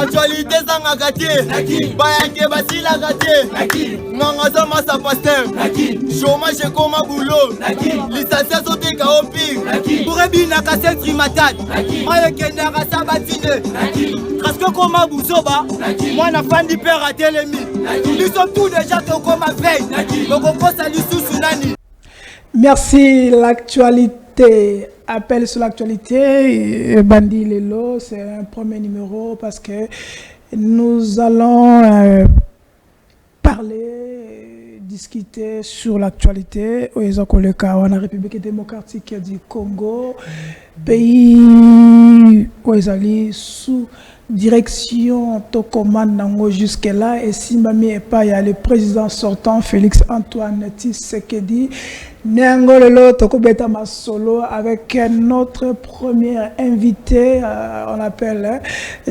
Actualité Zangakate, Bayange Basilagate, Nangaza Massa Pasteur, chômage comme un boulot, licencié sauté Kaopi, Bourrebi Nakasen Trimatat, Mayekenda Sabatine, Rasco comme un Bouzoba, moi la fan du père à Télémi. Nous sommes tous déjà comme un veille, donc on pense à l'issue Sunani. Merci, l'actualité. Appel sur l'actualité, Bandi Lelo, c'est un premier numéro parce que nous allons parler, discuter sur l'actualité au la République démocratique du Congo, pays où ils sous direction to commande nango jusque là et si mami et pas il y a le président sortant Félix Antoine Tshisekedi Nengo lelo toko beta masolo avec notre premier invité on l'appelle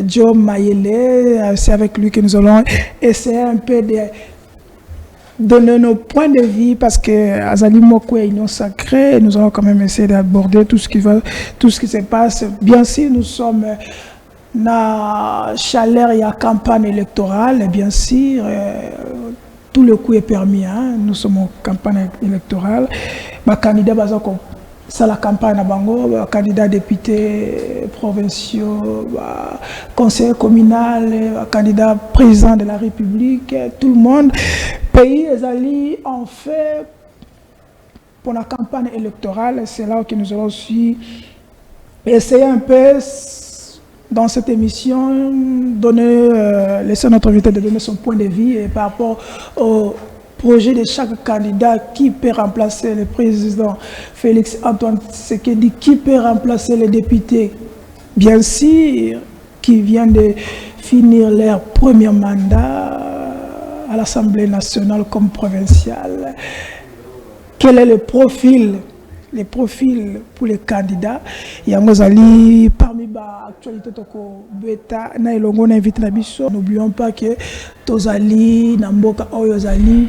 Joe Mayele, c'est avec lui que nous allons essayer un peu de donner nos points de vue parce que Azali Moko est union sacrée et nous allons quand même essayer d'aborder tout ce qui se passe. Bien sûr, nous sommes na chaleur, il y a campagne électorale, bien sûr, tout le coup est permis, hein? Nous sommes en campagne électorale. Ma candidat, c'est la campagne à Bango, candidat député provinciaux, conseiller communal, candidat président de la République, tout le monde. Pays Azali en fait pour la campagne électorale, c'est là que nous allons aussi essayer un peu dans cette émission, laisser notre invité de donner son point de vue et par rapport au projet de chaque candidat qui peut remplacer le président Félix Antoine Tshisekedi, qui peut remplacer les députés, bien sûr, qui viennent de finir leur premier mandat à l'Assemblée nationale comme provinciale. Quel est le profil pour les candidats? Yangozali parmi l'actualité toko beta na ilongo na invité na biso. N'oublions pas que tozali na mboka oyozali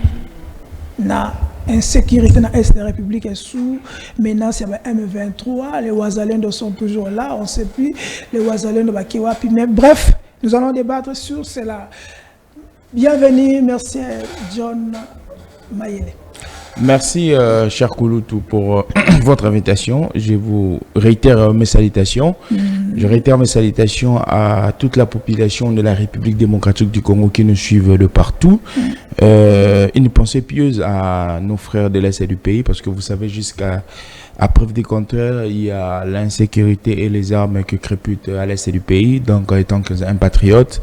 na insécurité dans l'Est de la République est sous menace ya M23. Les Ouazalendo sont toujours là, on ne sait plus les Ouazalendo bakiwapi, mais bref, nous allons débattre sur cela. Bienvenue, merci John Mayele. Merci, cher Kouloutou, pour votre invitation. Je vous réitère mes salutations. Je réitère mes salutations à toute la population de la République démocratique du Congo qui nous suivent de partout. Une pensée pieuse à nos frères de l'Est du pays, parce que vous savez, jusqu'à preuve du contraire, il y a l'insécurité et les armes qui crépitent à l'Est du pays. Donc, étant un patriote,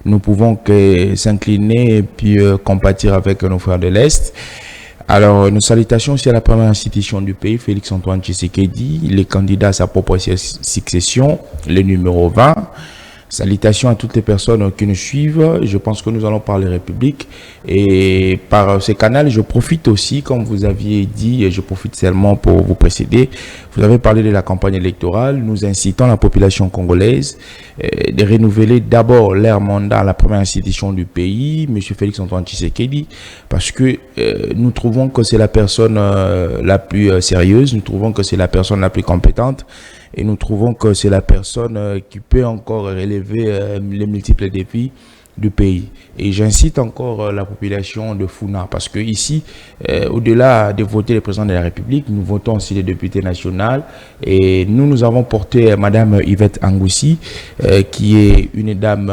nous pouvons que s'incliner et puis compatir avec nos frères de l'Est. Alors, nos salutations aussi à la première institution du pays, Félix Antoine Tshisekedi, les candidats à sa propre succession, le numéro 20. Salutations à toutes les personnes qui nous suivent. Je pense que nous allons parler République. Et par ce canal, je profite aussi, comme vous aviez dit, et je profite seulement pour vous précéder. Vous avez parlé de la campagne électorale. Nous incitons la population congolaise de renouveler d'abord leur mandat à la première institution du pays, M. Félix Antoine Tshisekedi, parce que nous trouvons que c'est la personne la plus sérieuse, nous trouvons que c'est la personne la plus compétente. Et nous trouvons que c'est la personne qui peut encore relever les multiples défis du pays. Et j'incite encore la population de Funa, parce que ici, au-delà de voter le président de la République, nous votons aussi les députés nationaux. Et nous avons porté Madame Yvette Angoussi, qui est une dame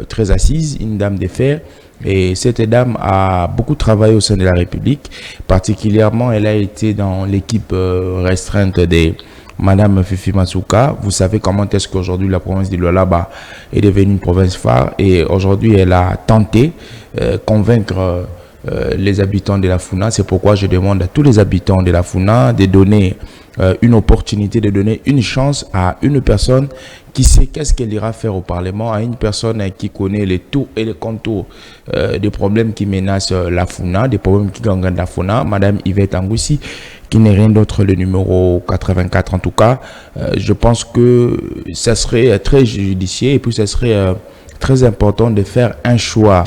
très assise, une dame de fer. Et cette dame a beaucoup travaillé au sein de la République. Particulièrement, elle a été dans l'équipe restreinte des Madame Fifi Masuka. Vous savez comment est-ce qu'aujourd'hui la province de Lualaba est devenue une province phare, et aujourd'hui elle a tenté convaincre les habitants de la Funa. C'est pourquoi je demande à tous les habitants de la Funa de donner une opportunité, de donner une chance à une personne qui sait qu'est-ce qu'elle ira faire au Parlement, à une personne qui connaît les tours et les contours des problèmes qui menacent la Funa, des problèmes qui gangrènent la Funa, Madame Yvette Angoussi, qui n'est rien d'autre, le numéro 84 en tout cas. Je pense que ça serait très judicieux, et puis ça serait très important de faire un choix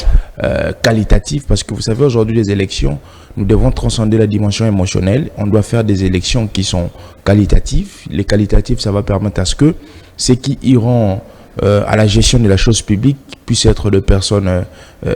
qualitatif, parce que vous savez, aujourd'hui les élections, nous devons transcender la dimension émotionnelle. On doit faire des élections qui sont qualitatives. Les qualitatifs, ça va permettre à ce que ceux qui iront à la gestion de la chose publique puissent être des personnes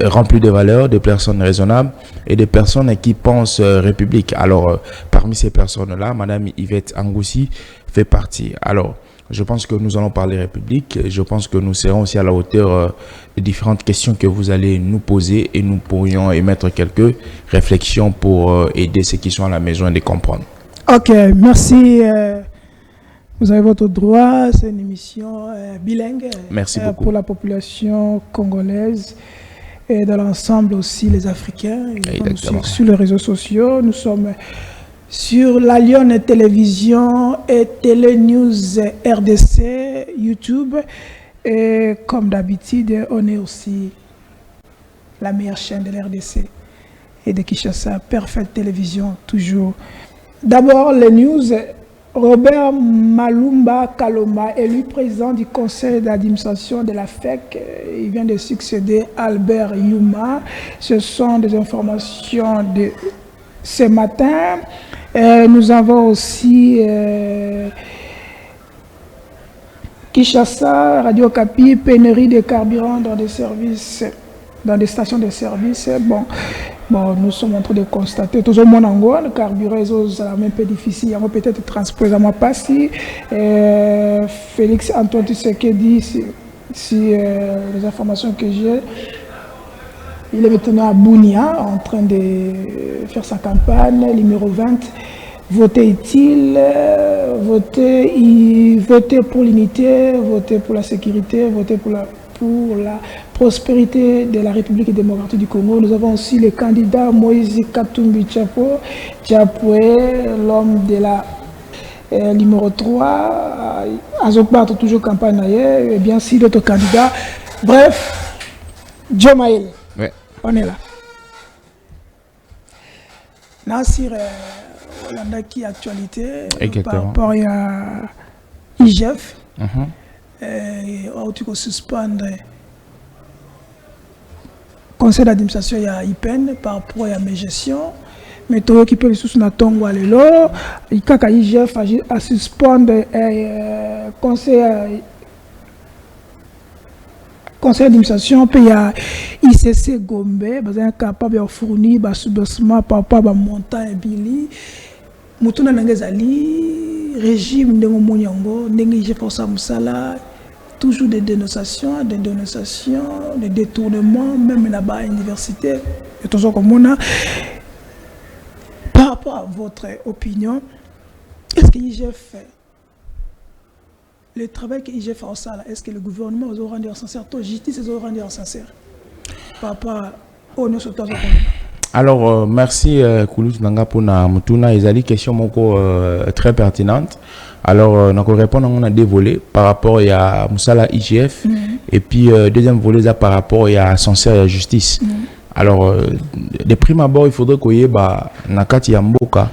remplies de valeurs, des personnes raisonnables et des personnes qui pensent République. Alors, parmi ces personnes-là, Madame Yvette Angoussi fait partie. Alors, je pense que nous allons parler République. Je pense que nous serons aussi à la hauteur des différentes questions que vous allez nous poser et nous pourrions émettre quelques réflexions pour aider ceux qui sont à la maison et les comprendre. Ok, merci. Vous avez votre droit. C'est une émission bilingue. Merci beaucoup. Pour la population congolaise et dans l'ensemble aussi les Africains. Sur les réseaux sociaux, nous sommes sur la Lyon Télévision et Télé News RDC, YouTube. Et comme d'habitude, on est aussi la meilleure chaîne de l'RDC et de Kinshasa, Perfect Télévision, toujours. D'abord, les news. Robert Malumba Kaloma, élu président du conseil d'administration de la FEC, il vient de succéder Albert Yuma. Ce sont des informations de ce matin. Nous avons aussi Kinshasa, Radio Kapi, pénurie de carburant dans des services, dans des stations de service. Bon, nous sommes en train de constater tout le monde en Angola, le carburant est un peu difficile, il y a peut-être transport à passer. Félix Antoine Tshisekedi, si les informations que j'ai, il est maintenant à Bunia en train de faire sa campagne, numéro 20. Voter utile, voter pour l'unité, voter pour la sécurité, voter pour la prospérité de la République démocratique du Congo. Nous avons aussi le candidat Moïse Katumbi Tchapoué, l'homme de la numéro 3, Azokbat, toujours campagne et bien sûr d'autres candidats. Bref, Joe Maël, ouais. On est là. Nassir, on a qui actualité par rapport à IGF. Tu peux suspendre conseil d'administration il y a IPEN par rapport à mes gestions, mais tout qui peut les sous na tongo alelo il kaka IGF à suspendre conseil d'administration puis il y a ICC Gombe besoin capable de fournir ba subventionnement par rapport à montant et bili mutuna nangezali régime de monyango ndenge pour ça musala. Toujours des dénonciations, des détournements, même là-bas à l'université. Et tout ça comme on a. Par rapport à votre opinion, est-ce que l'IGF fait le travail que l'IGF fait en salle? Est-ce que le gouvernement aura rendu en sincère? La justice aura rendu en sincère par rapport au nos sauveteurs? Alors, merci Koulut Nanga pour na mutuna. Il y a des questions très pertinentes. Alors, nous répondons à des volets par rapport à Moussala IGF et puis deuxième volet par rapport à sincère et à justice. Alors, de prime abord, il faudrait qu'il y ait Nakati Yamboka.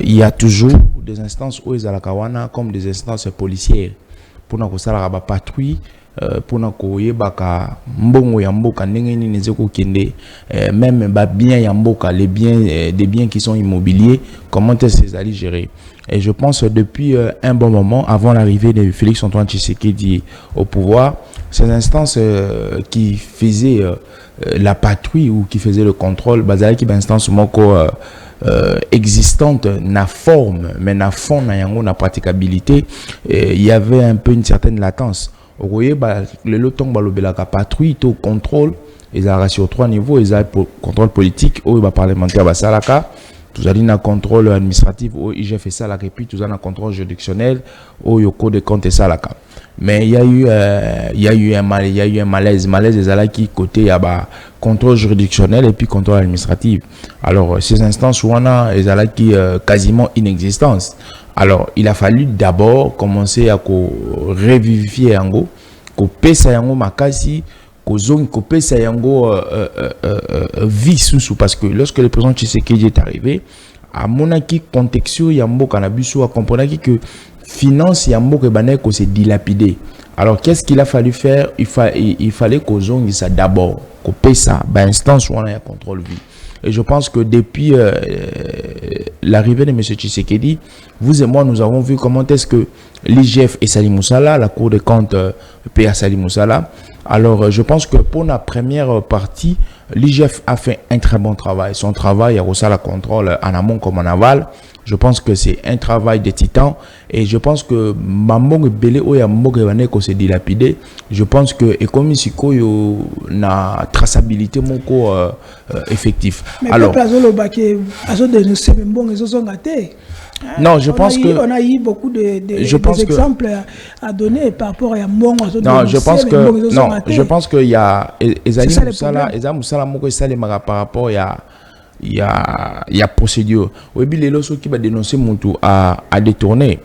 Il y a toujours des instances où ils ont comme des instances policières pour nous faire patrouille. Pour nous koyebaka mbongo ya mboka ndenge nini nezeko kende même bien ya mboka les biens des biens qui sont immobiliers comment est-ce allés gérer. Et je pense depuis un bon moment avant l'arrivée de Félix Antoine Tshisekedi au pouvoir, ces instances qui faisaient la patrouille ou qui faisaient le contrôle bazali qui instance moko existante na forme mais na fond na yango na praticabilité il y avait un peu une certaine latence. Vous voyez, le loton balobelaka patrouille au contrôle, ils ont sur 3 niveaux, ils ont contrôle politique, ou parlementaire basalaka, tout allez un contrôle administratif, ou IGF salaka, et puis tout un contrôle juridictionnel, ou yoko de compte salaka. Mais il y a eu un malaise des ala qui côté contrôle juridictionnel et puis contrôle administratif. Alors ces instances où on a les ala qui quasiment inexistence. Alors, il a fallu d'abord commencer à revivifier yango, ko pesa yango makasi, ko zone ko pesa yango vie sous parce que lorsque le président Tshisekedi est arrivé, à monaki contextuel yambo kanabiso a comprendre que finance yambo ke bané ko se dilapider. Alors, qu'est-ce qu'il a fallu faire? Il fallait qu'au zone ça d'abord, ko pesa ba instance où on a contrôle vie. Et je pense que depuis l'arrivée de M. Tshisekedi, vous et moi, nous avons vu comment est-ce que l'IGF et Sali Moussala, la Cour des comptes paie à Sali Moussala. Alors, je pense que pour la première partie, l'IGF a fait un très bon travail. Son travail, il la contrôle en amont comme en aval. Je pense que c'est un travail de titan. Et je pense que Mamong Belé Oya Mogrewane ko s'est dilapidé. Je pense que comme si na traçabilité mon effectif. Mais alors, non, je pense que on a eu beaucoup d'exemples à donner par rapport à Mbongo. Non, je pense que non, je pense qu'il y a Ezali Moussala moko esale mara par rapport il y a procédure. Oui, les losos qui va dénoncer mon tour à détourner.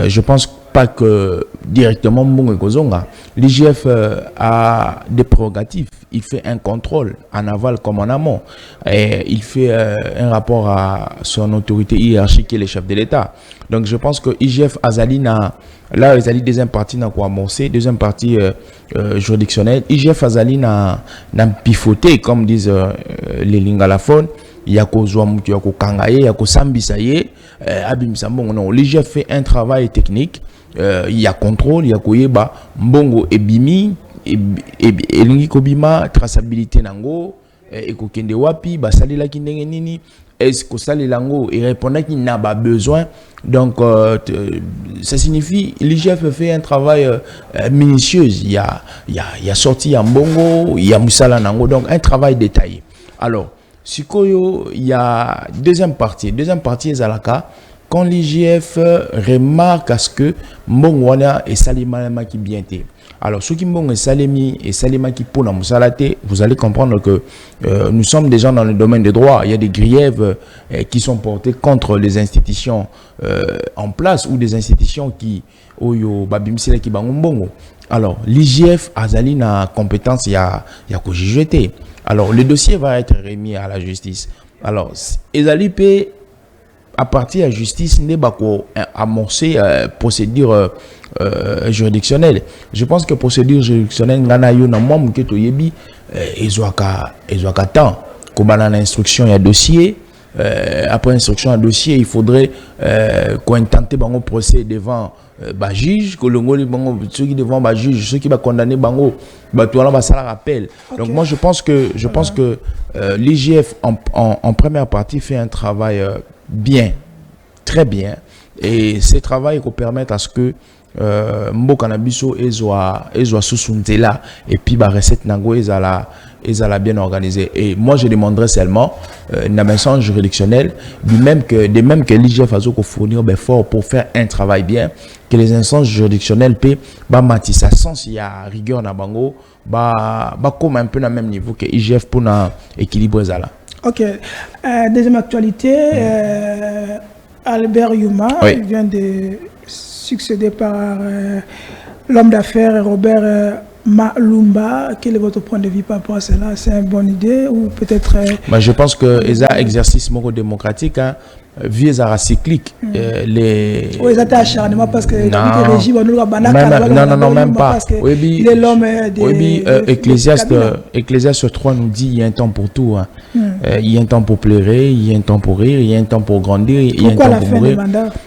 Je pense pas que directement Mbongo Kozonga. L'IGF a des prérogatives. Il fait un contrôle en aval comme en amont. Et il fait un rapport à son autorité hiérarchique qui est le chef de l'État. Donc je pense que l'IGF Azalina, là Azali deuxième partie n'a quoi amorcer, deuxième partie juridictionnelle. IGF Azalina n'a pifoté comme disent les lingalaphones. Il y a ko Zouamouti, il y a ko Kangaye, il y a ko Sambisaye, Abim Sambongo. Non, l'IGF fait un travail technique. Il y a contrôle, il y a Koyeba, Mbongo et Bimi, et Lingi Kobima, traçabilité Nango, et Kokende Wapi, Basali la Kindenge Nini, est-ce que ça les lango et répondait qu'il n'a pas besoin. Donc, ça signifie l'IGF fait un travail minutieux. Il y a sorti en Mbongo, il y a Moussala Nango, donc un travail détaillé. Alors, Sikoyo, il y a deuxième partie est Zalaka. Quand l'IGF remarque à ce que Mbongwana et Salima qui bien été. Alors, ceux qui Mbong et Salima qui pour la Moussalate, vous allez comprendre que nous sommes déjà dans le domaine des droits. Il y a des griefs qui sont portés contre les institutions en place ou des institutions qui Oyo Babimsile qui Bangombongo. Alors, l'IGF Azali na compétence, il y a jeté. Alors, le dossier va être remis à la justice. Alors, Ezali peut à partir de la justice, n'est pas amorcer procédure juridictionnelle. Je pense que procédure juridictionnelle, ils ont qu'à temps. Comme dans l'instruction, il y a dossier. Après instruction, il y a dossier, il faudrait qu'on tente un procès devant juge, que ceux qui devant juge, ceux qui vont condamner bango, ça la rappelle. Okay. Donc moi je pense que l'IGF en première partie fait un travail bien, très bien, et ce travail qui permet à ce que Mboka Nabiso soit sous là et puis la recette nango est bien organisée. Et moi je demanderais seulement une instance juridictionnelle de même que l'IGF a fournir fort pour faire un travail bien, que les instances juridictionnelles paient matissa sens il y a rigueur na bango comme un peu dans le même niveau que l'IGF pour équilibrer ça là. Ok. Deuxième actualité, Albert Yuma vient de succédé par l'homme d'affaires Robert Malumba. Quel est votre point de vue par rapport à cela? C'est une bonne idée ou peut-être... je pense que c'est un exercice démocratique, hein, vieux cyclique. Les... Oui, ils étaient acharnement parce que le régime... Non, même pas. Il est l'homme Ecclésiaste 3 nous dit il y a un temps pour tout. Hein. Il y a un temps pour pleurer, il y a un temps pour rire, il y a un temps pour grandir, il y a un temps pour mourir.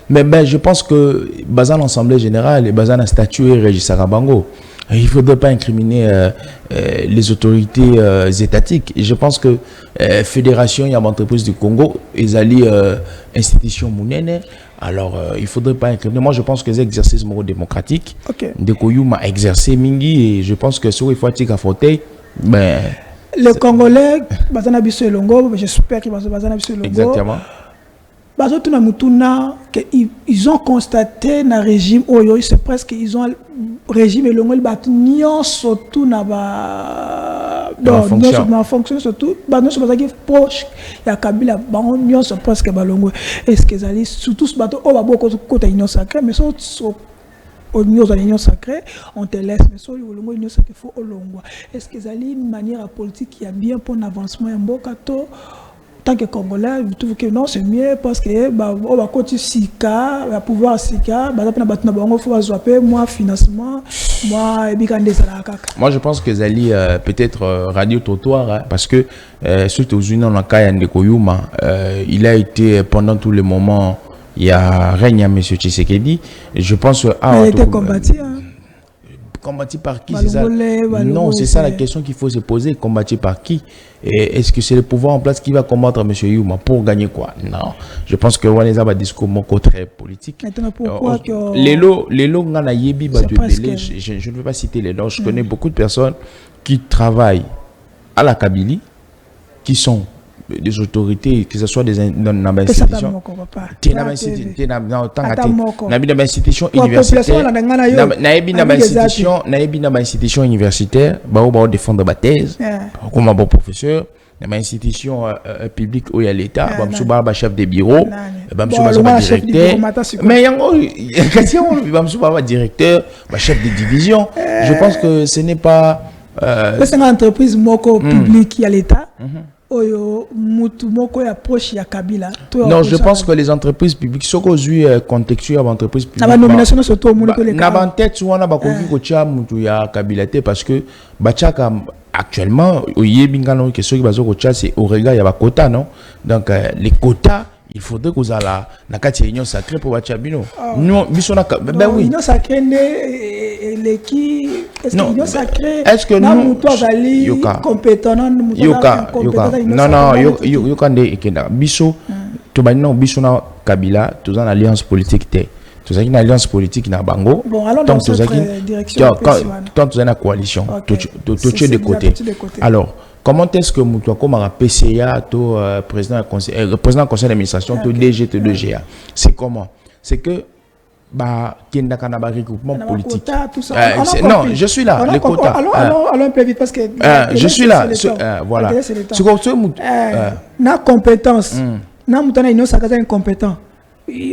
Mais je pense que dans l'Assemblée générale et dans la statut et Régis Sarabango, il ne faudrait pas incriminer les autorités étatiques. Et je pense que Fédération et entreprise du Congo, ils allaient institution mounene. Alors, il ne faudrait pas incriminer. Moi, je pense que c'est exercice démocratique. De Koyouma exercer Mingi et je pense que sur il faut être à fauteuil. Les Congolais, j'espère qu'ils vont se baser sur le exactement. Ils ont constaté dans le régime, c'est presque ils ont régime et le surtout dans fonction surtout proche il y a Kabila presque est-ce que les surtout côté union sacrée mais l'union sacrée on te laisse mais sur l'union sacrée faut est-ce que une manière politique qui est bien pour l'avancement en Bokato tant que Congolais, vous trouvez que non, c'est mieux parce que on va continuer Sika, on va pouvoir Sika, il faut avoir moins financement, moi Moi, je pense que Zali, peut-être radio trottoir, hein, parce que surtout aux Unis, il a été pendant tout le moment, il y a règne à M. Tshisekedi. Je pense il a été combattu. Combattu par qui, c'est ça? Non, c'est ça la question qu'il faut se poser. Combattu par qui? Est-ce que c'est le pouvoir en place qui va combattre M. Youma pour gagner quoi? Non. Je pense que Waneza va discours très politique. Pourquoi les lots, je ne veux pas citer les noms. Je connais beaucoup de personnes qui travaillent à la Kabylie, qui sont des autorités, que ce soit des institutions, institution universitaire, défendre ma thèse, comme un bon professeur, dans institution publique où il y a l'État, chef de bureau, directeur, mais directeur, chef de division. Je pense que ce n'est pas. C'est une entreprise publique qui a l'État. Non, je pense que les entreprises publiques sont aujourd'hui contextuelles à entreprises publiques. Parce que actuellement, c'est au regard il y a quota, non? Donc les quotas, il faudrait que vous ayez la union sacrée pour Bachabino. Nous, ben oui. Union sacrée, est-ce que nous compétents? Non, Biso, Biso na Kabila, tous en alliance politique. Tous une alliance politique na Bango. Bon, alors dans cette direction, tant vous avez une coalition, tout de côté. Alors, comment est-ce que nous, comme un PCA, président du conseil d'administration, tout DG, tout 2GA, c'est comment? C'est que qu'il n'y a pas de regroupement politique. Non, je suis là, les quotas. Allons un peu vite parce que je suis là. Voilà. C'est comme ça. Na compétence. Na mutana ino sakata incompétent.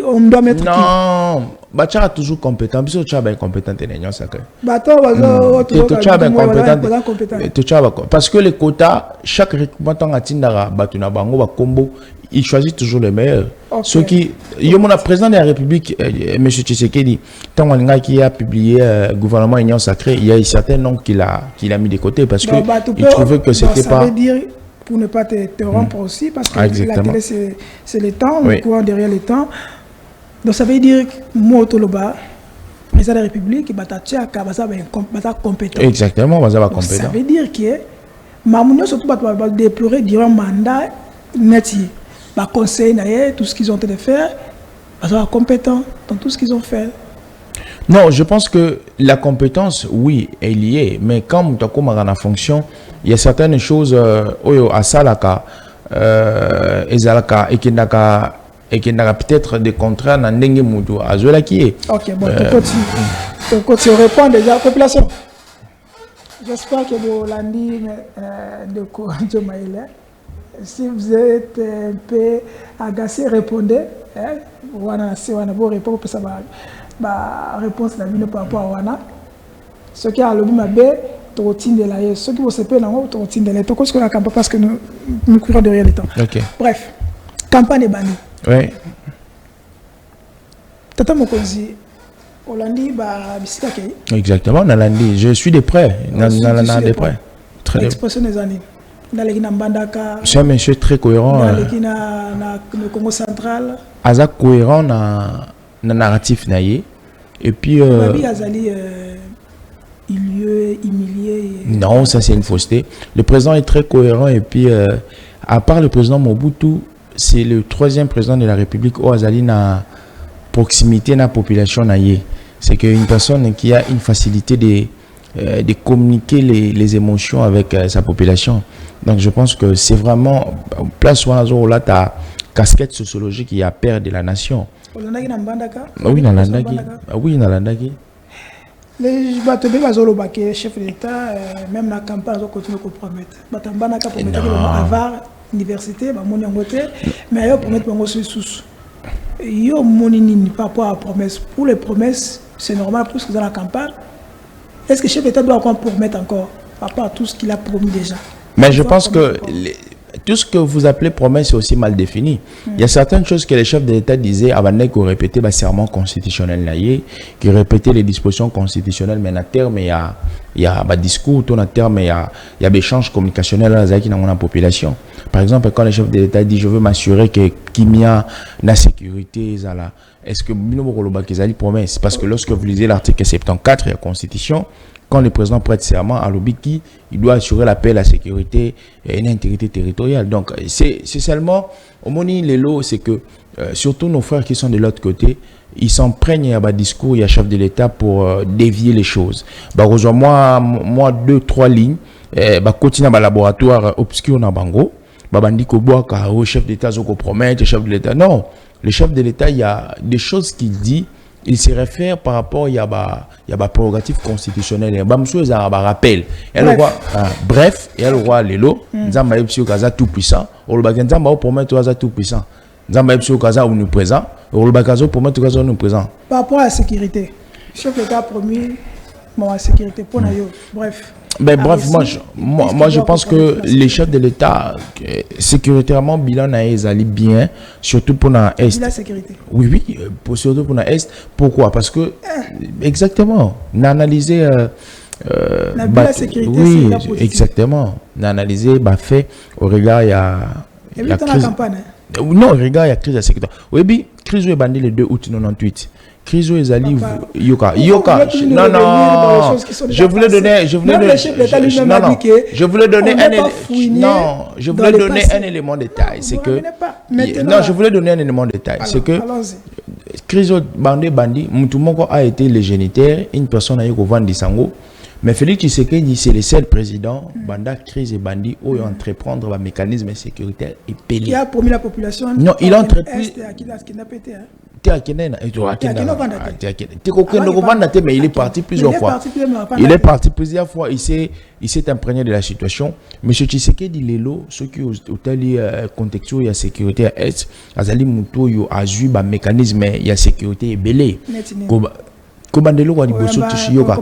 On doit mettre non, tu es toujours compétent. Tu es bien compétent. Parce que les quotas, chaque recrutement il choisit toujours les meilleurs. Ceux qui, le président de la République, M. Tshisekedi, tant qu'il a publié le gouvernement Union Sacrée, il y a certains noms qu'il a mis de côté parce que il trouvait que c'était pas. Ça veut dire, pour ne pas te rompre aussi, parce que la télé c'est le temps, le courant derrière le temps. Donc ça veut dire que moi, Toloba, président de la République, il va compétent. Exactement, il va compétent. Ça veut dire que Mamounio surtout va déplorer durant le mandat métier. Va conseiller tout ce qu'ils ont été faire, ils sont compétents dans tout ce qu'ils ont fait. Non, je pense que la compétence, oui, est liée, mais quand tu as en fonction, il y a certaines choses à Salaka, et qui n'a peut-être des contrats dans Ndengue Moudou, à Zola qui est. Ok, bon, tu continues. Répond déjà à la population. J'espère que vous l'avez dit de Maïla. Si vous êtes un peu agacé, répondez. Wana vous répondre pour ça ba réponse la vie par rapport à Wana. Ce qui a le ma bé, trotine de la ce qui vous s'appelle dans trotine de la parce que la campagne parce que nous courons derrière le temps. OK. Bref, campagne bannie. Oui. Tata Mokonzi Olandi ba bisika ke. Exactement, Nalandi, je suis de près. De près. Très bien. Expression des années. C'est un monsieur très cohérent. Dans le Congo central. Aza cohérent na narratif naïe. Et puis. Azali humilié. Non, ça c'est une fausseté. Le président est très cohérent et puis à part le président Mobutu, c'est le troisième président de la République où Azali na proximité na population naïe. C'est qu'une personne qui a une facilité de communiquer les émotions avec sa population. Donc je pense que c'est vraiment place où on a ta casquette sociologique qui a peur de la nation. Oui, Nalandaki. Les chef de l'État, même la campagne, ils continuent à promettre. Batambandaka promettre avoir université, mais ils promettent sous. Yo monini par rapport à la promesse. Pour les promesses, c'est normal plus que dans la campagne. Est-ce que le chef d'État doit encore promettre encore par rapport à tout ce qu'il a promis déjà? Mais je pense que tout ce que vous appelez promesse est aussi mal défini. Il y a certaines choses que les chefs de l'État disaient avant qu'on répétait le serment constitutionnel, qui répétait les dispositions constitutionnelles, mais à terme, il y a un discours, à terme, il y a des échanges communicationnels dans la population. Par exemple, quand le chef de l'État dit « je veux m'assurer que qu'il y a la sécurité », est-ce que vous promesse? Parce que lorsque vous lisez l'article 74 de la Constitution, quand le président prête serment à l'Obiki, il doit assurer la paix, la sécurité et l'intégrité territoriale. Donc, c'est seulement, au Moni Lelo, c'est que, surtout nos frères qui sont de l'autre côté, ils s'emprègnent à un discours, il y a chef de l'État pour dévier les choses. Bah, moi, 2-3 lignes, continue à laboratoire obscur dans Bango, bandi ko boaka au chef d'État zoko promettre, chef de l'État. Non, le chef de l'État, il y a des choses qu'il dit. Il se réfère par rapport il y a ba prérogative constitutionnelle, il y a ba rappel. Bref, et elle roi lelo, nzamba yepsio kaza tout puissant, o le nzamba o promettre kaza tout puissant. Nzamba yepsio kaza omniprésent, o le bakazo promettre kaza omniprésent. Par rapport à la sécurité, le chef de l'État a promis la sécurité pour Nayo. Bref. Ben, bref, moi je pense que les chefs de l'État, sécuritairement, bilan allait bien, surtout pour l'Est. La sécurité. Oui, surtout pour l'Est. Pourquoi? Parce que, exactement, on a analysé... la sécurité, oui, exactement. On a analysé, fait, au regard, il y a... Et puis, dans la campagne. Non, au regard, il y a crise de sécurité. Oui, crise est bandit le 2 août 98. Criso et Zali, Yoka. Non, je voulais donner un élément de détail. C'est que, non, je voulais donner un élément de détail. C'est que, Criso Bandi, Moutoumoko a été le géniteur, une personne a eu au Vandi Sango. Mais Félix Tshisekedi, c'est le seul président, Banda, crise et bandit, où il entreprendre un mécanisme sécuritaire et payé. Qui a promis la population? Non, il a entrepris. Mais il est parti plusieurs fois. Il est parti plusieurs fois. Il s'est imprégné de la situation. Monsieur Tshisekedi Lelo, ceux qui ont tali contexte il y a sécurité à est, Azali Mouto yo a eu un mécanisme il y a sécurité et belé. Kobandelo wa liboso tishiyoka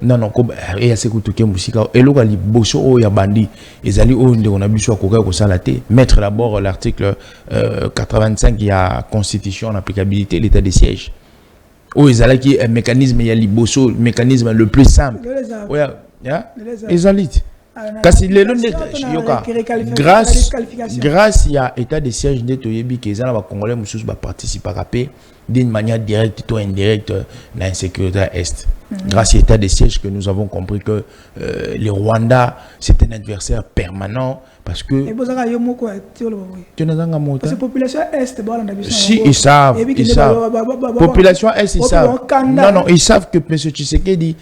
non et ya sekutuke musika eloka liboso o ya bandi ezali o nde on a biso akoka ko salate mettre d'abord l'article 85 il y a constitution en applicabilité l'état de siège o ezala qui un mécanisme il y a liboso mécanisme le plus simple oya ezali kasi lelo yoka grâce il y a état de siège de toyebi que ezala ba congolais mususu ba participer à d'une manière directe ou indirecte dans l'insécurité à Est. Grâce à l'état de siège que nous avons compris que le Rwanda, c'est un adversaire permanent parce que... Parce que population Est, si, ils savent. Population Est, ils savent. Non, ils savent que M. Tshisekedi...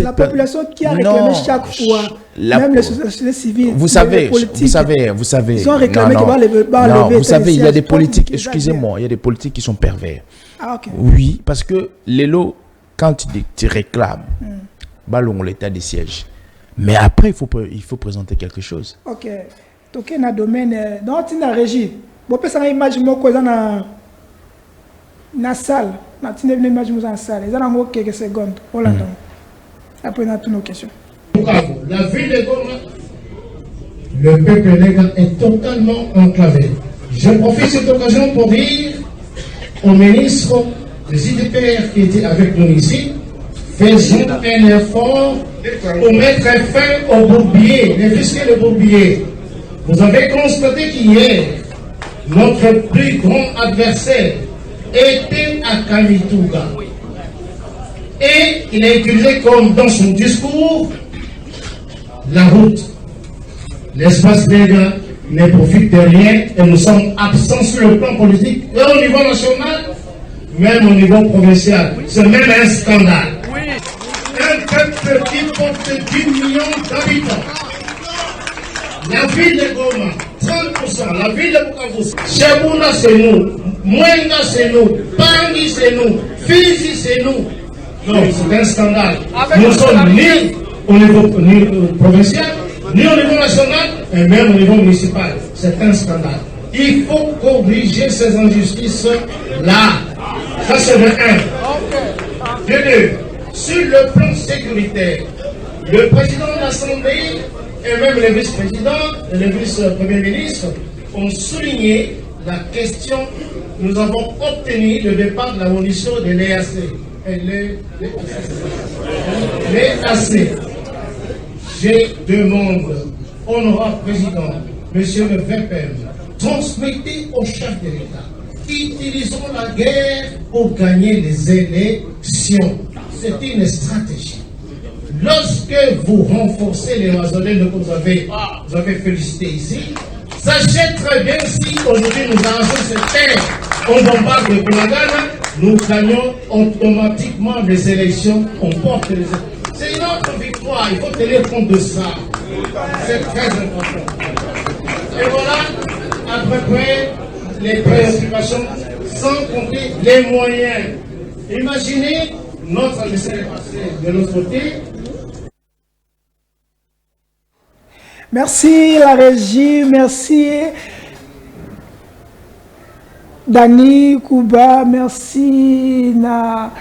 la population qui a réclamé chaque fois, même les sociétés civiles, vous savez. Ils ont réclamé qu'il va lever. Vous savez, il y a des politiques, excusez-moi, il y a des politiques qui sont pervers. Ah, ok. Oui, parce que l'élo, quand tu réclames, ballon l'état de siège. Mais après, il faut présenter quelque chose. Ok. Donc, dans le domaine, dans la régie, vous pouvez faire une image dans la salle. Dans une image dans la salle. Ils ont quelques secondes. Après, on a toutes nos questions. La ville de Goma, le peuple légal est totalement enclavé. Je profite de cette occasion pour dire au ministre des IDPR qui était avec nous ici, faisons un effort pour mettre fin au bourbier, les fiscaux de bourbier. Vous avez constaté qu'hier, notre plus grand adversaire était à Kamituga. Et il a utilisé comme dans son discours la route. L'espace légal ne profite de rien et nous sommes absents sur le plan politique et au niveau national, même au niveau provincial. C'est même un scandale. Un peuple qui porte 10 millions d'habitants. La ville de Goma, 30%. La ville de Bukavu, Chebouna c'est nous, Mwenga c'est nous, Pangi c'est nous, Fizi c'est nous. Non, c'est un scandale. Nous ne sommes ni au niveau provincial, ni au niveau national, et même au niveau municipal. C'est un scandale. Il faut corriger ces injustices-là. Ça, c'est le 1. De 2, sur le plan sécuritaire, le président de l'Assemblée et même les vice-présidents et les vice-premiers ministres ont souligné la question. Nous avons obtenu le départ de la munition de l'EAC. L'EAC. Je demande, honorable président, monsieur le VPM, transmettez au chef de l'État. Utilisons la guerre pour gagner les élections. C'est une stratégie. Lorsque vous renforcez les Mazolènes que vous avez félicité ici, sachez très bien si aujourd'hui nous arrangeons cette terre, on bombarde le Bunagana, nous gagnons automatiquement les élections, on porte les élections. C'est une autre victoire, il faut tenir compte de ça. C'est très important. Et voilà, à peu près, les préoccupations, sans compter les moyens. Imaginez notre laissez-passer de l'autre côté. Merci la régie, merci Dani Kuba, merci na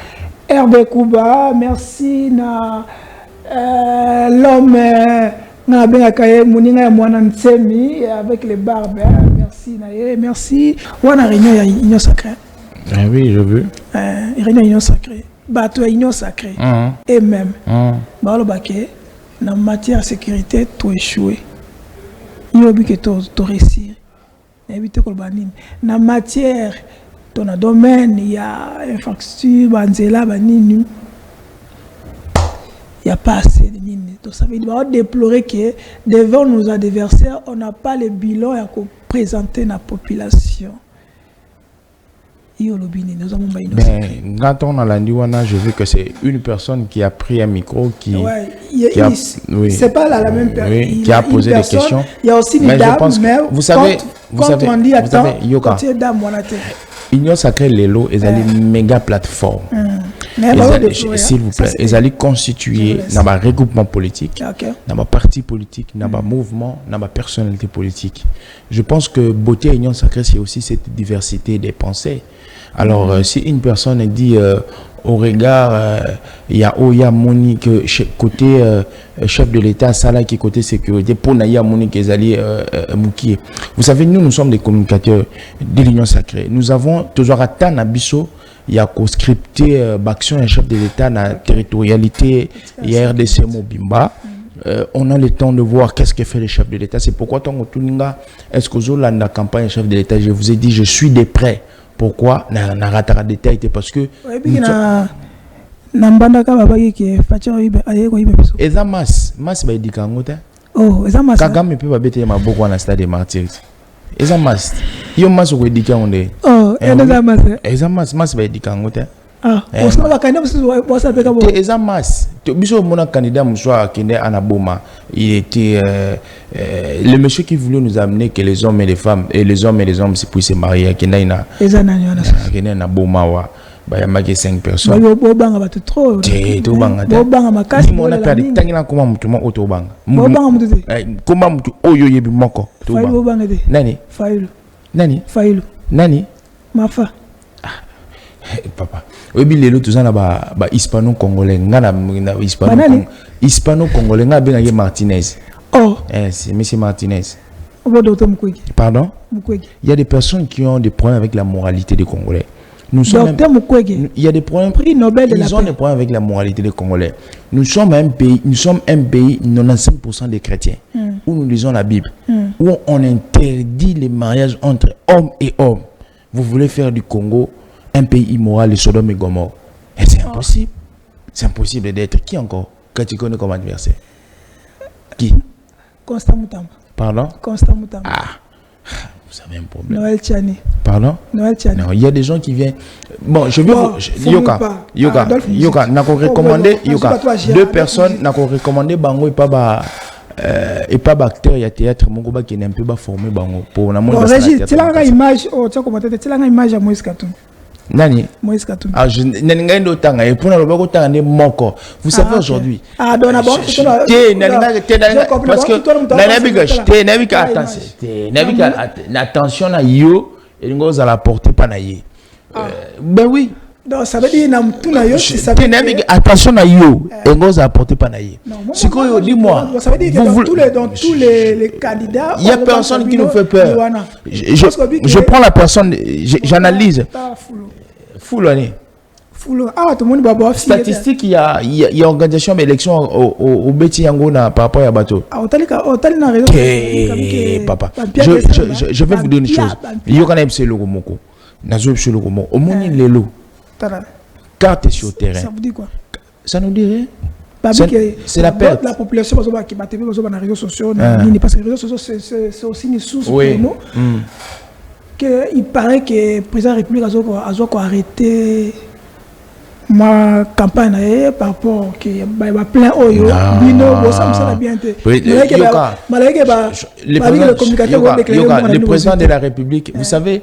RB Kuba, merci na l'homme na Bengakaye Mouninga Mwana Nsemi avec les barbes, merci Naye, merci. Wana réunion ya union sacrée. Ah oui, je veux. Réunion union sacrée. Bateau union sacrée. Et même. Baolo Baké. En matière de sécurité, tu échoué. Il y a que tu réussis. En matière de domaine, il y a infrastructure, il n'y a pas assez de nini. Donc ça veut dire déplorer que devant nos adversaires, on n'a pas le bilan à présenter à la population. Quand on a l'Andiwana, je veux que c'est une personne qui a pris un micro, qui c'est pas la même personne, oui, qui a posé des questions. Il y a aussi des dames, mais vous savez, on dit attends, Yoka, Union Sacrée Lelo, ils allaient méga plateforme. S'il vous plaît, ils allaient constituer dans un regroupement politique, dans un parti politique, dans un mouvement, dans une personnalité politique. Je pense que beauté Union Sacrée, c'est aussi cette diversité des pensées. Alors, si une personne dit au regard, il y a Monique côté chef de l'État, Salah qui côté sécurité, pour Naya Monique et Zali Moukié. Vous savez, nous sommes des communicateurs de l'Union Sacrée. Nous avons toujours atteint à Bisso, il y a co-scripté l'action d'un chef de l'État dans la territorialité et RDC Mobimba. On a le temps de voir qu'est-ce que fait le chef de l'État. C'est pourquoi, est-ce que vous avez la campagne chef de l'État, je vous ai dit, je suis de près. Pourquoi na ratara détail parce que eza mas ba edika ngota Kagame pe ba bete ma boko na stade martyr eza mas yo mas ko edika onde eza mas ba edika ngota eza mas biso mona candidat muswa kende anaboma il était le monsieur qui voulait nous amener que les hommes et les femmes et les hommes se puissent se marier kende ina kende na boma wa ba yamaki 5 personnes bobanga batu trop bobanga makasi mona perde tangina koma mutu mo otobanga bobanga mutu koma mutu oyo yebi moko bobanga de nani Failu nani mafa papa oyebi lelo tozana ba hispano-congolais ngana hispano-congolais nga benga Martinez. C'est monsieur Martinez. Pardon? Il y a des personnes qui ont des problèmes avec la moralité des Congolais. Nous sommes il y a des problèmes, ils ont des problèmes avec la moralité des Congolais. Nous sommes un pays 95% des chrétiens, où nous lisons la Bible, où on interdit les mariages entre hommes et hommes. Vous voulez faire du Congo un pays immoral, les Sodome et Gomorrhe. Et c'est impossible. C'est impossible d'être. Qui encore? Quand tu connais comme adversaire? Qui? Constant Moutamba. Pardon? Constant Moutamba. Ah, vous avez un problème. Noël Tchani. Pardon? Noël Tchani. Non, il y a des gens qui viennent. Bon, je veux Yoka, n'a qu'à recommander, deux personnes, n'a qu'à recommander Bango et pas bactéries à théâtre, mon gars qui n'est un peu pas formé Bango pour la monnaie. Tu as une image, tu as une image à Moïse Katoum. Nani? Moïse Katoum. Ah, je n'ai pas d'autant. Et pour le moment, vous savez aujourd'hui. Ah, donc d'abord, parce que attention à yo et nous à la porter pas naïe. Ben oui. Donc ça veut dire attention à yo et vous apportez pas naïe. C'est quoi dis-moi. Ça veut dire que dans tous les candidats, il y a personne qui nous fait peur. Je prends la personne, j'analyse. Foulani. Ah, tout le monde va statistique, il y a organisation d'élection au Beti Yangona par rapport à Bateau. Papa, je vais vous dire une chose. Il y a quand même ce logo moko. Nazo ce logo moko. Au moins les lots. Carte sur le terrain. Ça vous dit quoi? Ça nous dit rien. C'est la perte. La population qui bat sur les réseaux sociaux, parce que les réseaux sociaux c'est aussi une source pour nous. Il paraît que le président de la République a arrêté ma campagne par rapport que plein oyo le président de la République, vous savez,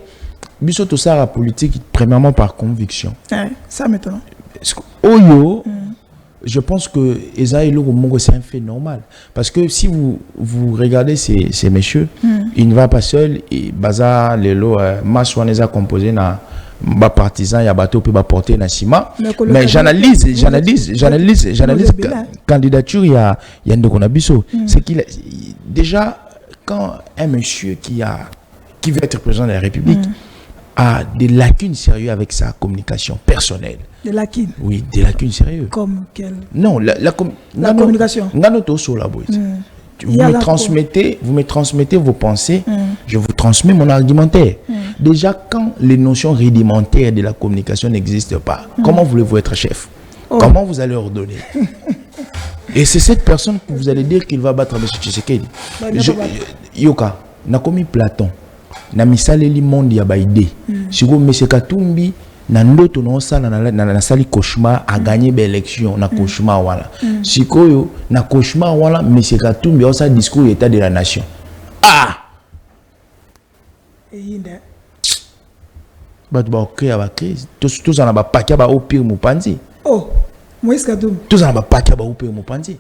biso tout ça la politique premièrement par conviction. Ça maintenant. Oyo, je pense que c'est un fait normal parce que si vous regardez ces messieurs, il ne va pas seul et bazar les lots masouaneza composé na ba partisan ya bateau peut porter na ciment mais j'analyse candidature il y a ndekona biso c'est qu'il déjà quand un monsieur qui veut être président de la République a des lacunes sérieuses avec sa communication personnelle. Des lacunes? Oui, des lacunes sérieuses. Comme quelle? Non, la communication. Vous me transmettez vos pensées, je vous transmets mon argumentaire. Déjà, quand les notions rudimentaires de la communication n'existent pas, comment voulez-vous être chef? Comment vous allez ordonner? Et c'est cette personne que vous allez dire qu'il va battre M. Tshisekedi. Yoka, n'a commis Platon, n'a mis ça les monde ya baïdé. Si vous M. Katumbi, na ndoto no sala na sali cauchemar a gagné l'élection na cauchemar wala sikoyo na cauchemar wala monsieur Katumbi a sa discours état de la nation batu ba créer ba crise tous en ba paquet ba au pire mupanzi Moïse Katumbi tous en ba paquet ba au pire mupanzi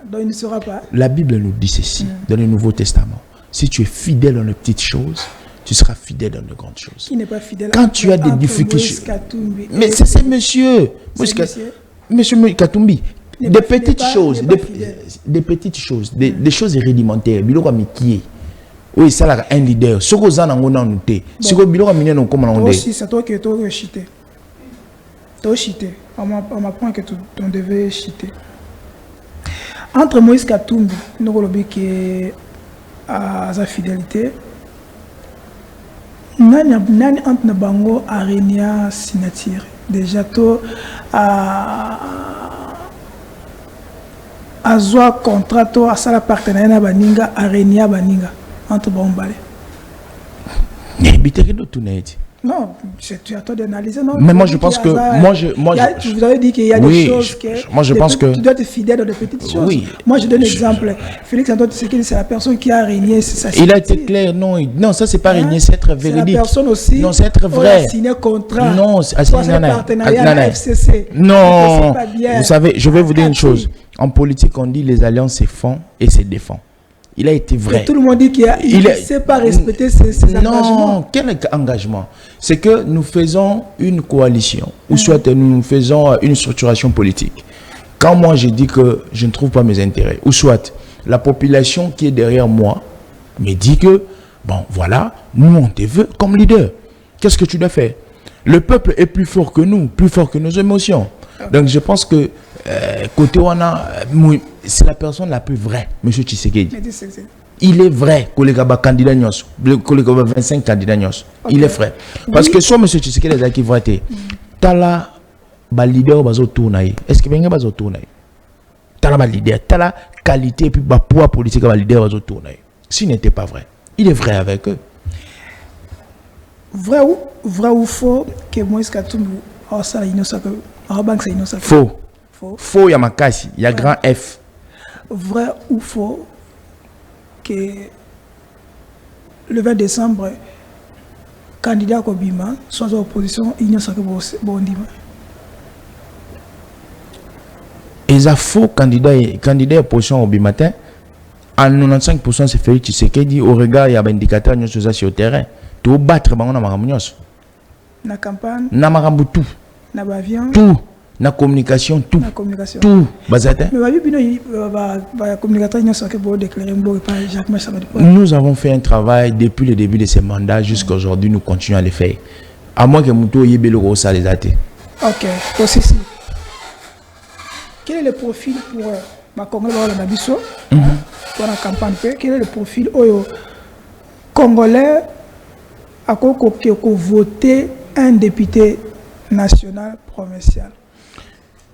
donc il ne sera pas. La Bible nous dit ceci dans le Nouveau Testament: si tu es fidèle dans les petites choses, tu seras fidèle dans de grandes choses. Qui n'est pas fidèle? Quand tu as des difficultés. Mais c'est monsieur. Monsieur Katumbi. Des petites choses. Des petites choses. Des choses rudimentaires. Biloko mikie. Oui, ça là un leader. Ce que zana ngona noté. Ce que biloko miné non comme on dit. Aussi, c'est toi qui es trop chité. Toi chité. On m'apprend que tu devais chiter. Entre Moïse Katumbi, nous avons qui à sa fidélité. Nani entre na bango arenia signature déjà to azwa contrat to asala partenariat na baninga arenia baninga entre bombale n'habite que d'autres net. Non, tu as toi d'analyser non. Mais moi je pense que vous avez dit qu'il y a des choses que moi je pense que tu dois être fidèle dans de petites choses. Oui. Moi je donne l'exemple. Félix Antoine Tshisekedi, c'est la personne qui a régné sa il a été clair, non ça c'est pas régné, c'est être véridique. C'est la personne aussi. Non, c'est être vrai. Signé contrat. Non, c'est un partenariat FCC. Non. Vous savez, je vais vous dire une chose. En politique, on dit les alliances se font et se défendent. Il a été vrai. Et tout le monde dit qu'il ne sait pas respecter ses engagements. Non, quel engagement? C'est que nous faisons une coalition, ou soit nous faisons une structuration politique. Quand moi je dis que je ne trouve pas mes intérêts, ou soit la population qui est derrière moi me dit que, bon voilà, nous on te veut comme leader. Qu'est-ce que tu dois faire? Le peuple est plus fort que nous, plus fort que nos émotions. Donc je pense que côté Wana, c'est la personne la plus vraie, M. Tshisekedi. Il est vrai que les candidats, que les 25 candidats, il est vrai. Parce que soit M. Tshisekedi est qui va être, tala ba leader bazo tourner. Est-ce que bien bazo tourner? Tala ba leader, tala qualité et puis ba poids politique ba leader bazo tourner. S'il n'était pas vrai, il est vrai avec eux. Vrai ou faux que Moïse Katumbi a ça innocent que faux. Faux, il y a Makasi, il y a grand F. Vrai ou faux que le 20 décembre, candidat Kobima, soit en opposition, il n'y a pas de Bondima. Et ça faux candidat opposition au matin, en 95% c'est Félix Tshisekedi au regard il y a un indicateur sur le terrain. Tu vas battre na campagne. Na marambu tout. na avion tout na communication tout na communication tout bazata. Mais babi bino ba communicateur nyonso ke bo déclarer mbo par Jacques Massamba. Nous avons fait un travail depuis le début de ce mandat jusqu'à aujourd'hui, nous continuons à le faire. À moins que Moutou yebe le ça les athées. OK, aussi si. Quel est le profil pour ma Congolais la biso pour la campagne? Quel est le profil oyo Congolais à quoi voter un député national provincial?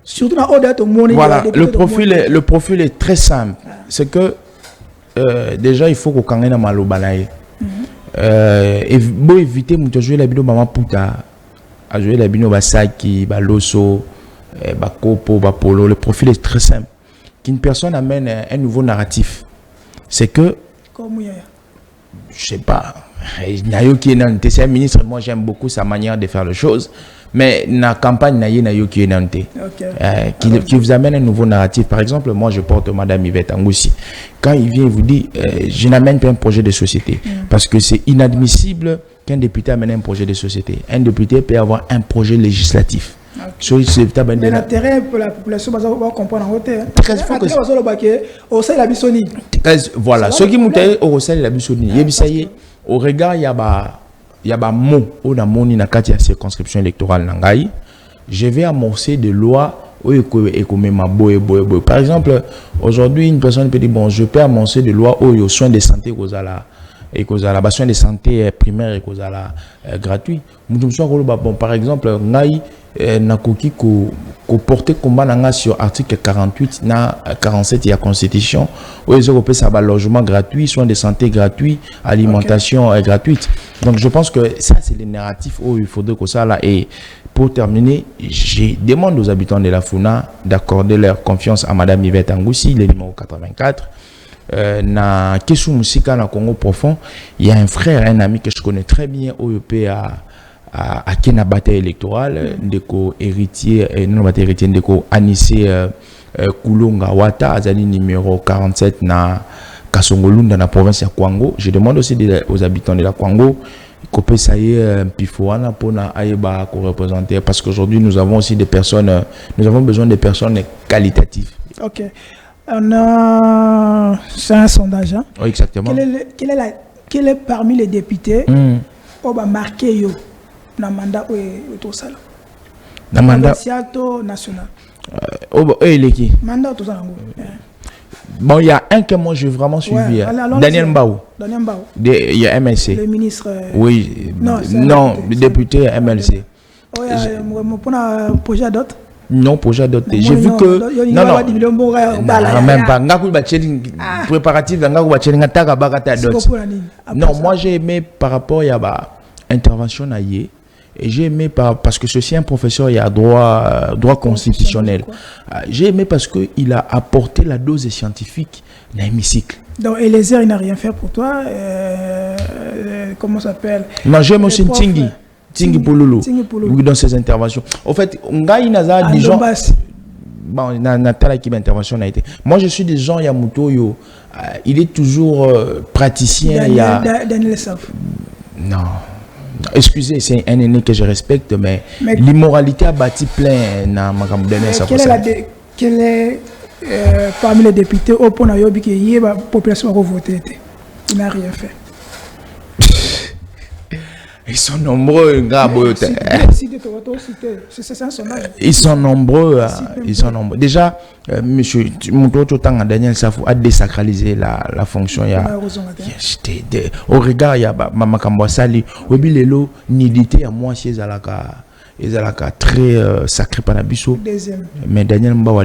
Surtout dans Odette au monde. Voilà, le profil est très simple. C'est que déjà il faut qu'on ait un malo balaye. Et bon éviter de jouer la bino maman puta, à jouer la bino basaki, baloso, bakopo, bapolo. Le profil est très simple. Qu'une personne amène un nouveau narratif. C'est que je sais pas. C'est un ministre, moi j'aime beaucoup sa manière de faire les choses, mais la campagne qui vous amène un nouveau narratif. Par exemple, moi je porte Madame Yvette Angoussi. Quand il vient vous dit, je n'amène pas un projet de société, parce que c'est inadmissible qu'un député amène un projet de société. Un député peut avoir un projet législatif. Mais l'intérêt pour la population va comprendre en côté. Voilà, ce qui m'intéresse au Rossel la Bissoni, au regard il y a mot au namoni na kati ya circonscription électorale nangai, je vais amorcer des lois par exemple, aujourd'hui une personne peut dire bon, je peux amorcer des lois aux soins de santé et aux soins de santé primaire et aux gratuits. Bon, par exemple, ngai nakoki ko porter combat nanga sur article 48 na 47 de la constitution où ils ont ça logement gratuit, soins de santé gratuits, alimentation gratuite. Donc je pense que ça c'est le narratif où il faudrait que ça là. Et pour terminer, je demande aux habitants de la Funa d'accorder leur confiance à Madame Yvette Angoussi, le numéro 84. Na Kesu Musika na Congo profond, il y a un frère, un ami que je connais très bien au EP à Kena bataille électorale, ndeko héritier, non bataille héritier, ndeko Anissé Koulonga Wata, azali numéro 47 na Kasongolunda dans la province de Kwango. Je demande aussi aux habitants de la Kwango qu'on peut essayer un pifouana pour na aïba qu'on représenter, parce qu'aujourd'hui nous avons aussi des personnes, nous avons besoin de personnes qualitatives. Ok. C'est un sondage. Hein? Oui, exactement. Quel est parmi les députés qui va marquer yo dans le mandat au Sala? Dans le mandat national. Mandat au Sala. Bon, il y a un que moi j'ai vraiment suivi. Daniel Mbao. Daniel Mbao. Il y a MLC. Le ministre. Oui. Non, le député MLC. Oui, pour un projet d'autres. Non, projet d'autres. J'ai vu que. Non, même pas. Préparatif, non, moi j'ai aimé par rapport à l'intervention naïe. Et j'ai aimé parce que ceci est un professeur, il y a droit constitutionnel. J'ai aimé parce qu'il a apporté la dose scientifique dans l'hémicycle. Donc, Eliezer, il n'a rien fait pour toi. Comment ça s'appelle? Non, j'aime aussi Tingi Pouloulou dans ses interventions. En fait, on a des gens. Bon, Nathalie qui intervention a été. Moi, je suis des gens, Yamuto, il est toujours praticien. Daniel Saf. Non. Excusez, c'est un aîné que je respecte, mais l'immoralité a bâti plein dans ma quel est parmi les députés au point où la population a voté? Il n'a rien fait. Ils sont nombreux, ils sont nombreux. Ils sont nombreux. Déjà, monsieur Moutoto Tanga Daniel Safou a désacralisé la fonction. Au regard, il y a Mama Kambwasali, Obilelo, nidité à moi, c'est Zalaka très sacré par Nabiso. Mais Daniel Mbawa,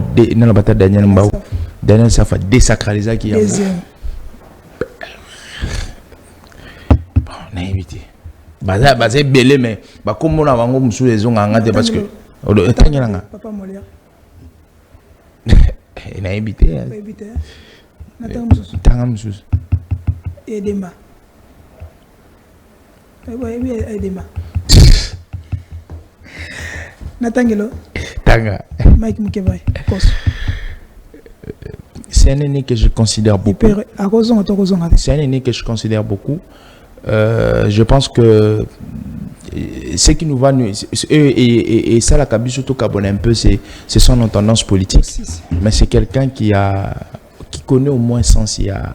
Daniel Safou a désacralisé qui a. Deuxième. Bon, on a évité. C'est belé, mais comme on a vendu sous les ongles, parce que. Papa Molia. Il a évité. Edema. Oui, Edema. Natangelo. Tanga. Mike Mukebay. C'est un aîné que je considère beaucoup. C'est un aîné que je considère beaucoup. Je pense que ce qui nous va nous et ça la Kaby surtout Kabon un peu c'est son tendance politique, mais c'est quelqu'un qui connaît au moins sens il y a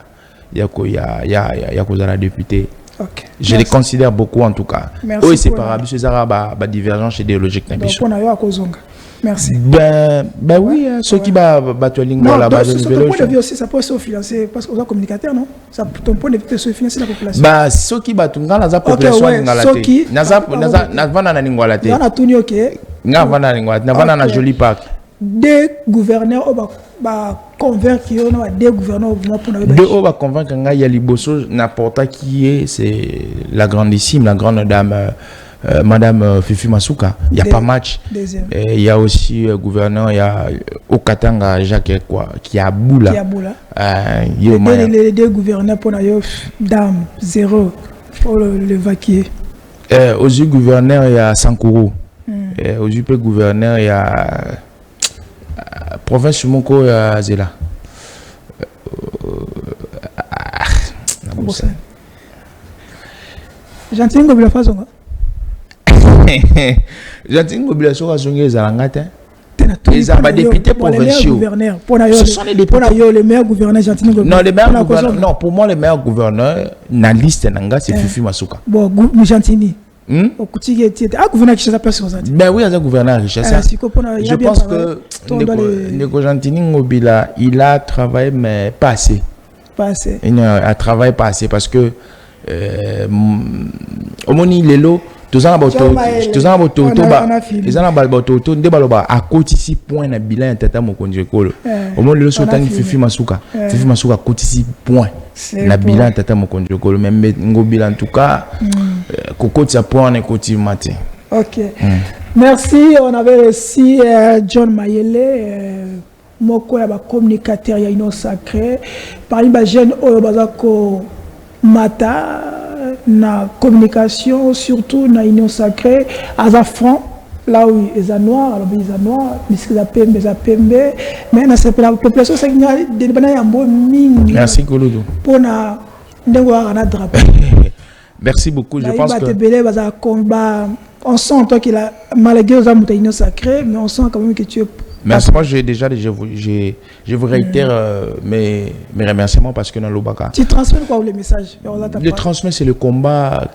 la députée. Okay. Je les considère beaucoup en tout cas. Merci. C'est par rapport à la divergence idéologique. Donc on a eu à Kozonga. Merci. Ben oui, ceux qui battent lingua là-bas. Ton point de vue aussi, ça peut se financer parce qu'on est communicateur, non? Ton point de vue se financer la population. Bah ceux qui battent la population na lingua la tête. On a tout ok. Ngavana lingua, ngavana na joli parc. Des gouverneurs convaincre des gouverneurs deux va convaincre il y a liboso n'importe qui est, c'est la grandissime, la grande dame Madame Fifi Masuka. Il y a pas match. Il y a aussi gouverneur, il y a Okatanga Jacques quoi qui a boula. Les deux gouverneurs pour la dame 0 pour l'évacuer. Aux yeux gouverneur il y a Sankuru. Aux yeux gouverneur il y a province Moko il y a Zela. Gentil ngobila façon. Gentil ngobila soka songe zalangata. Les députés provinciaux. Ce sont les députés. Les meilleurs gouverneurs Gentil ngobila. Non, les meilleurs gouverneurs. Non, pour moi les meilleurs gouverneurs na liste nanga c'est Fifi Masuka. Bon, Gentini. Gouverneur qui place sur ça. Ben oui, un gouverneur richesse. Je pense que Ndeko Gentini ngobila, il a travaillé mais pas assez. Il a travaillé pas assez parce que au moni lelo tous en à côté point na bilan tata mokonzi ekolo au moni lelo sotani Fifi Masuka côté point na bilan tata mokonzi ekolo même ngobila en tout cas kokoti sa point na côté matin. OK. Merci, on avait reçu John Mayele moko ya ba communicateur ya Union Sacrée parmi ba jeune oyo bazako mata na communication surtout na Union Sacrée à franc là où ils sont noirs alors ils sont noirs mais za pembe mais na c'est la population c'est de bana ya mbo mingi. Merci Kolodo pour na ndengo na drapeau. Merci beaucoup, je pense que on sent toi qu'il a malgré aux amours de Union Sacrée mais on sent quand même que tu es. Merci, moi je vous réitère mes remerciements parce que dans l'Obaka. Tu transmets quoi les messages? Le transmet c'est le combat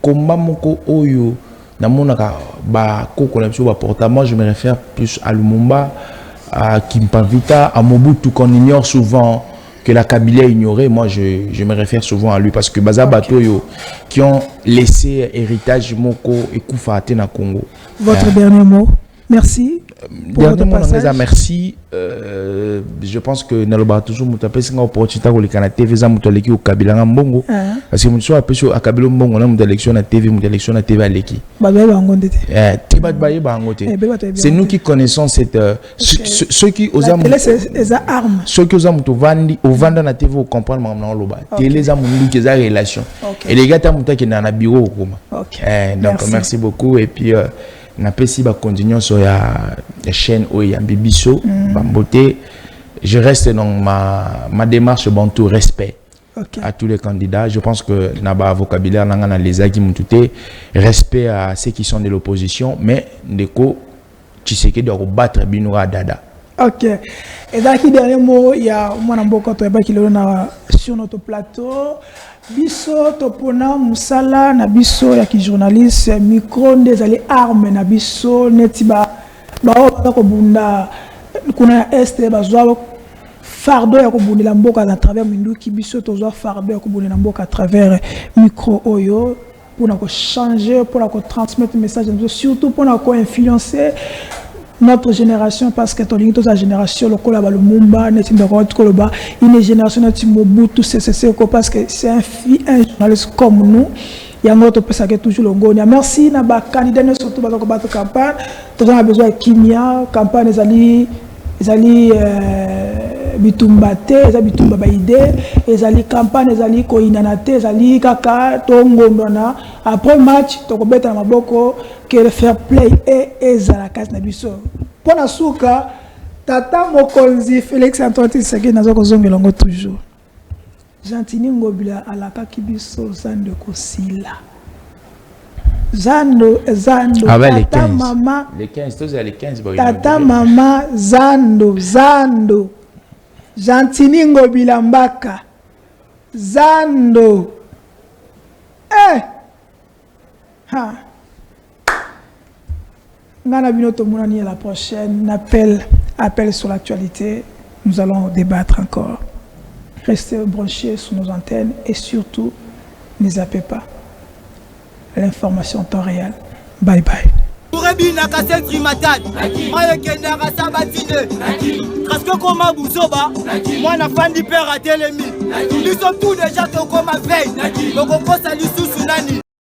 moko oyo na monaka ba kokolapso ba porta. Moi je me réfère plus à Lumumba, à Kimpavita, à Mobutu qu'on ignore souvent que la Kabylie a ignoré. Moi je me réfère souvent à lui parce que Baza Batoyo qui ont laissé héritage moko et Koufate na Congo. Votre dernier mot? Merci. Dernier mot, merci. Je pense que Naloba toujours mutapé singa opportunité ko lekana TV za mutoleki au Kabila ngambongo parce que muso apeso akabilo mbongo na mutélection na TV aleki. C'est nous qui connaissons cette ceux qui aux armes ceux qui aux armes to vandi au vanda na TV au comprendre maintenant loba télé za mundu qui za relation et les gars ta mutaki na bureau koma. Donc merci beaucoup et puis na pesi ba continuer sur la chaîne Oya Bibiso Bamboté. Je reste dans ma démarche bantou respect à tous les candidats. Je pense que naba vocabulaire nanga les agi mutute respect à ceux qui sont de l'opposition mais ndeko Tshisekedi doit battre Binoura Dada. OK. Et dans qui dernier mot il y a mwana mboko to ba ki lelo na sur notre plateau biso topona musala na biso ya ki journaliste micro ndezali arme na biso neti ba ko bunda kuna este bazwa fardeau ya ko bundela mboka à travers minduki biso tozwa fardeau ya ko bundela mboka à travers micro oyo pour na ko changer pour na ko transmettre message surtout pour na ko influencer notre génération parce que toute la génération le kola le Mumba une génération de Mobutu c'est parce que c'est un journaliste comme nous il y a notre personne qui est toujours le Ngonia. Merci na ba candidat surtout ba ko battre campagne tout on a besoin de kimia campagne ezali bitumbate ezali bitumba baide ezali campagne ezali ko inanate ezali kaka tongondona après match to ko beta maboko que le fair play et ezala kasi na biso pona suka tata mokonzi Félix Antoine Tshisekedi nazo ko zongela ngo toujours Gentini ngobila alaka kibiso sande ko sila Zando. Ah ouais, les Tata 15. maman. Les 15, tous les 15. Tata maman Zando. Jantiningo Bilambaka. Zando. Ha. Nana Binoto Mounani la prochaine. Appel sur l'actualité. Nous allons débattre encore. Restez branchés sur nos antennes et surtout, ne zappez pas. L'information en temps réel. Bye bye. Kurebi na kasetri matad Maye kenda kasabatine Kasko koma buzoba Mwana fandi père a telemi Nous sommes tous déjà tokoma veille Donc on pense à l'issue